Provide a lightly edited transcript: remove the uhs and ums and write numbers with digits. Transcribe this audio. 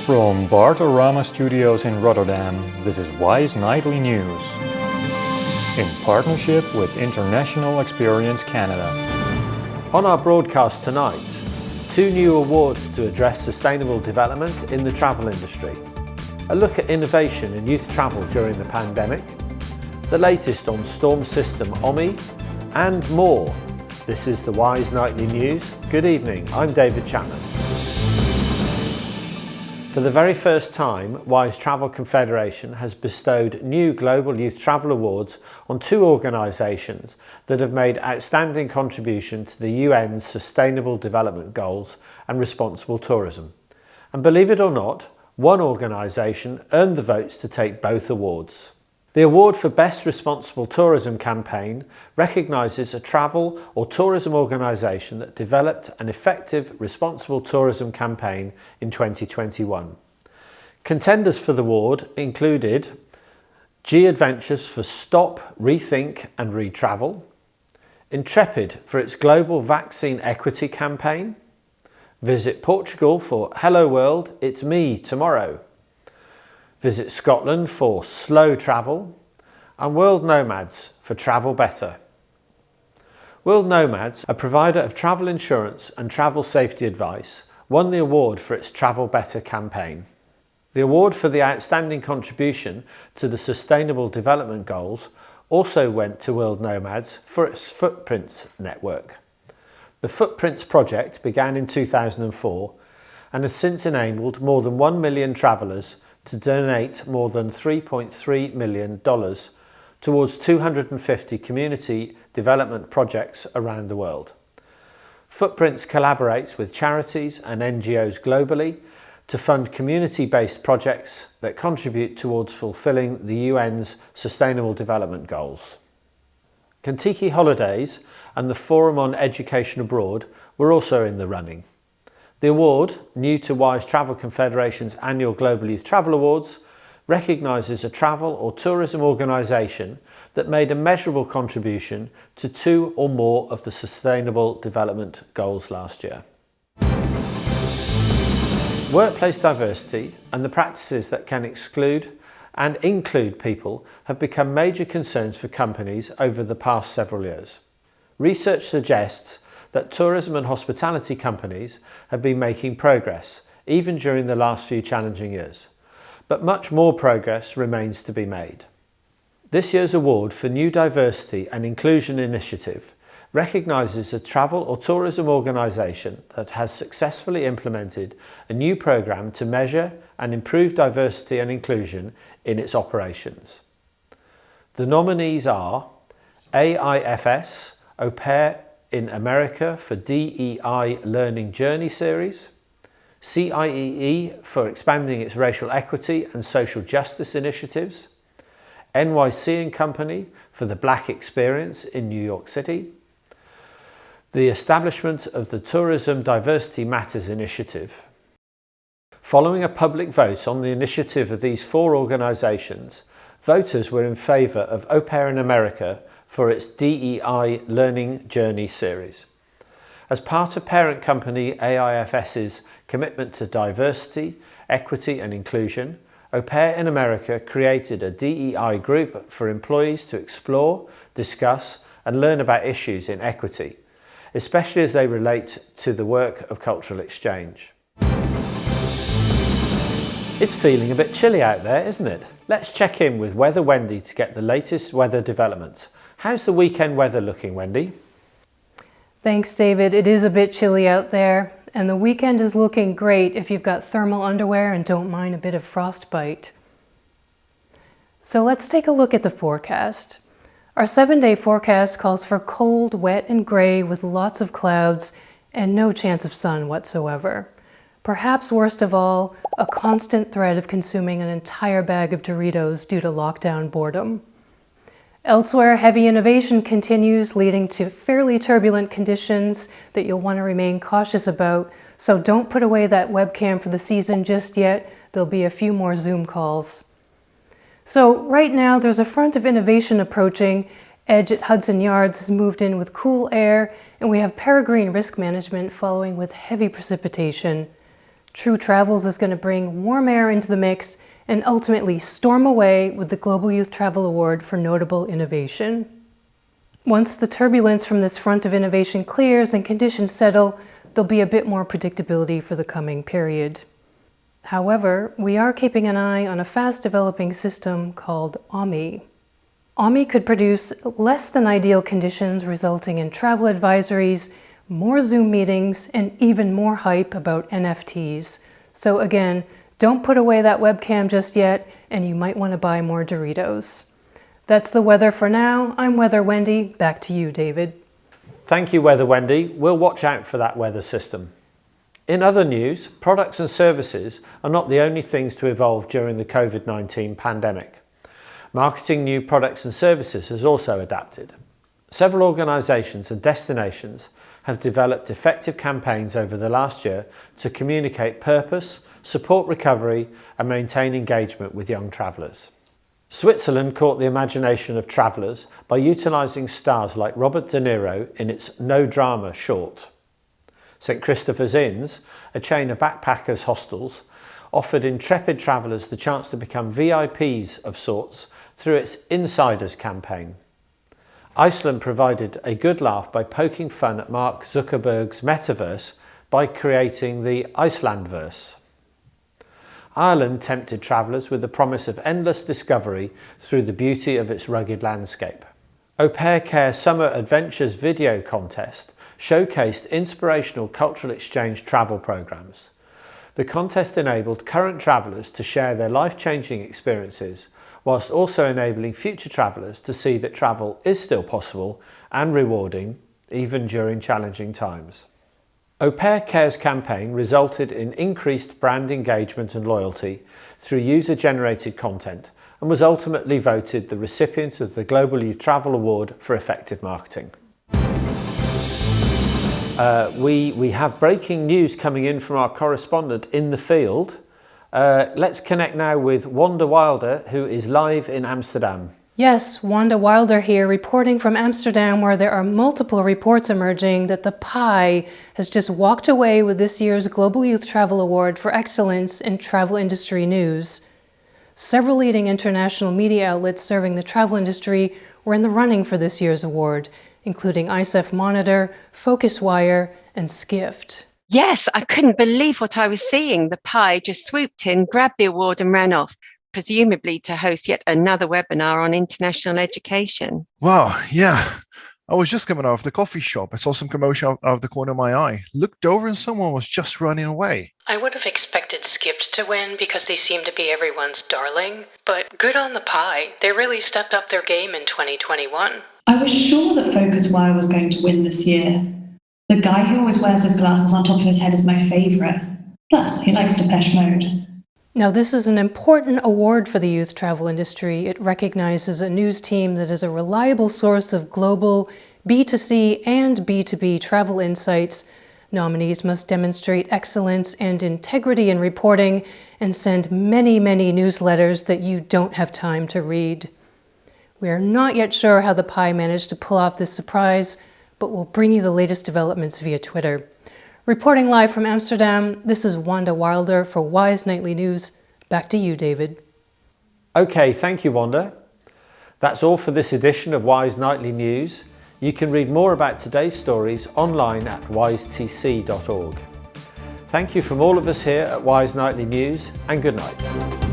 From Bartorama Studios in Rotterdam, this is WISE Nightly News, in partnership with International Experience Canada. On our broadcast tonight, 2 new awards to address sustainable development in the travel industry, a look at innovation in youth travel during the pandemic, the latest on storm system OMI, and more. This is the WISE Nightly News. Good evening, I'm David Chapman. For the very first time, WISE Travel Confederation has bestowed new Global Youth Travel Awards on 2 organisations that have made outstanding contribution to the UN's Sustainable Development Goals and responsible tourism. And believe it or not, one organisation earned the votes to take both awards. The award for Best Responsible Tourism Campaign recognises a travel or tourism organisation that developed an effective responsible tourism campaign in 2021. Contenders for the award included G Adventures for Stop, Rethink and Retravel, Intrepid for its global vaccine equity campaign, Visit Portugal for Hello World, It's Me Tomorrow, Visit Scotland for Slow Travel, and World Nomads for Travel Better. World Nomads, a provider of travel insurance and travel safety advice, won the award for its Travel Better campaign. The award for the outstanding contribution to the Sustainable Development Goals also went to World Nomads for its Footprints network. The Footprints project began in 2004 and has since enabled more than 1 million travellers to donate more than $3.3 million towards 250 community development projects around the world. Footprints collaborates with charities and NGOs globally to fund community-based projects that contribute towards fulfilling the UN's Sustainable Development Goals. Kentucky Holidays and the Forum on Education Abroad were also in the running. The award, new to WISE Travel Confederation's annual Global Youth Travel Awards, recognises a travel or tourism organisation that made a measurable contribution to 2 or more of the Sustainable Development Goals last year. Workplace diversity and the practices that can exclude and include people have become major concerns for companies over the past several years. Research suggests that tourism and hospitality companies have been making progress, even during the last few challenging years. But much more progress remains to be made. This year's award for New Diversity and Inclusion Initiative recognises a travel or tourism organisation that has successfully implemented a new programme to measure and improve diversity and inclusion in its operations. The nominees are AIFS, Au Pair in America for DEI Learning Journey Series, CIEE for expanding its racial equity and social justice initiatives, NYC & Company for the Black Experience in New York City, the establishment of the Tourism Diversity Matters Initiative. Following a public vote on the initiative of these 4 organisations, voters were in favour of Au Pair in America for its DEI Learning Journey series. As part of parent company AIFS's commitment to diversity, equity and inclusion, Au Pair in America created a DEI group for employees to explore, discuss and learn about issues in equity, especially as they relate to the work of cultural exchange. It's feeling a bit chilly out there, isn't it? Let's check in with Weather Wendy to get the latest weather developments. How's the weekend weather looking, Wendy? Thanks, David. It is a bit chilly out there, and the weekend is looking great if you've got thermal underwear and don't mind a bit of frostbite. So let's take a look at the forecast. Our 7-day forecast calls for cold, wet and grey with lots of clouds and no chance of sun whatsoever. Perhaps worst of all, a constant threat of consuming an entire bag of Doritos due to lockdown boredom. Elsewhere, heavy innovation continues, leading to fairly turbulent conditions that you'll want to remain cautious about, so don't put away that webcam for the season just yet. There'll be a few more Zoom calls. So right now there's a front of innovation approaching. Edge at Hudson Yards has moved in with cool air, and we have peregrine risk management following with heavy precipitation. True Travels is going to bring warm air into the mix and ultimately storm away with the Global Youth Travel Award for Notable Innovation. Once the turbulence from this front of innovation clears and conditions settle, there'll be a bit more predictability for the coming period. However, we are keeping an eye on a fast-developing system called OMI. OMI could produce less than ideal conditions, resulting in travel advisories, more Zoom meetings, and even more hype about NFTs. So again, don't put away that webcam just yet, and you might want to buy more Doritos. That's the weather for now. I'm Weather Wendy. Back to you, David. Thank you, Weather Wendy. We'll watch out for that weather system. In other news, products and services are not the only things to evolve during the COVID-19 pandemic. Marketing new products and services has also adapted. Several organisations and destinations have developed effective campaigns over the last year to communicate purpose, support recovery and maintain engagement with young travellers. Switzerland caught the imagination of travellers by utilising stars like Robert De Niro in its No Drama short. St Christopher's Inns, a chain of backpackers hostels, offered intrepid travellers the chance to become VIPs of sorts through its Insiders campaign. Iceland provided a good laugh by poking fun at Mark Zuckerberg's metaverse by creating the Icelandverse. Ireland tempted travellers with the promise of endless discovery through the beauty of its rugged landscape. Au Pair Care Summer Adventures video contest showcased inspirational cultural exchange travel programmes. The contest enabled current travellers to share their life-changing experiences, whilst also enabling future travellers to see that travel is still possible and rewarding, even during challenging times. Au Pair Care's campaign resulted in increased brand engagement and loyalty through user-generated content and was ultimately voted the recipient of the Global Youth Travel Award for Effective Marketing. We have breaking news coming in from our correspondent in the field. Let's connect now with Wanda Wilder, who is live in Amsterdam. Yes, Wanda Wilder here, reporting from Amsterdam, where there are multiple reports emerging that the PI has just walked away with this year's Global Youth Travel Award for Excellence in Travel Industry News. Several leading international media outlets serving the travel industry were in the running for this year's award, including ISEF Monitor, FocusWire, and Skift. Yes, I couldn't believe what I was seeing. The PI just swooped in, grabbed the award and ran off, presumably to host yet another webinar on international education. Wow, yeah. I was just coming out of the coffee shop. I saw some commotion out of the corner of my eye. Looked over and someone was just running away. I would have expected Skift to win because they seem to be everyone's darling, but good on the PI. They really stepped up their game in 2021. I was sure that FocusWire was going to win this year. The guy who always wears his glasses on top of his head is my favourite. Plus, he likes Depeche Mode. Now, this is an important award for the youth travel industry. It recognizes a news team that is a reliable source of global B2C and B2B travel insights. Nominees must demonstrate excellence and integrity in reporting and send many, many newsletters that you don't have time to read. We are not yet sure how the PI managed to pull off this surprise, but we'll bring you the latest developments via Twitter. Reporting live from Amsterdam, this is Wanda Wilder for Wise Nightly News. Back to you, David. Okay, thank you, Wanda. That's all for this edition of Wise Nightly News. You can read more about today's stories online at wisetc.org. Thank you from all of us here at Wise Nightly News, and good night.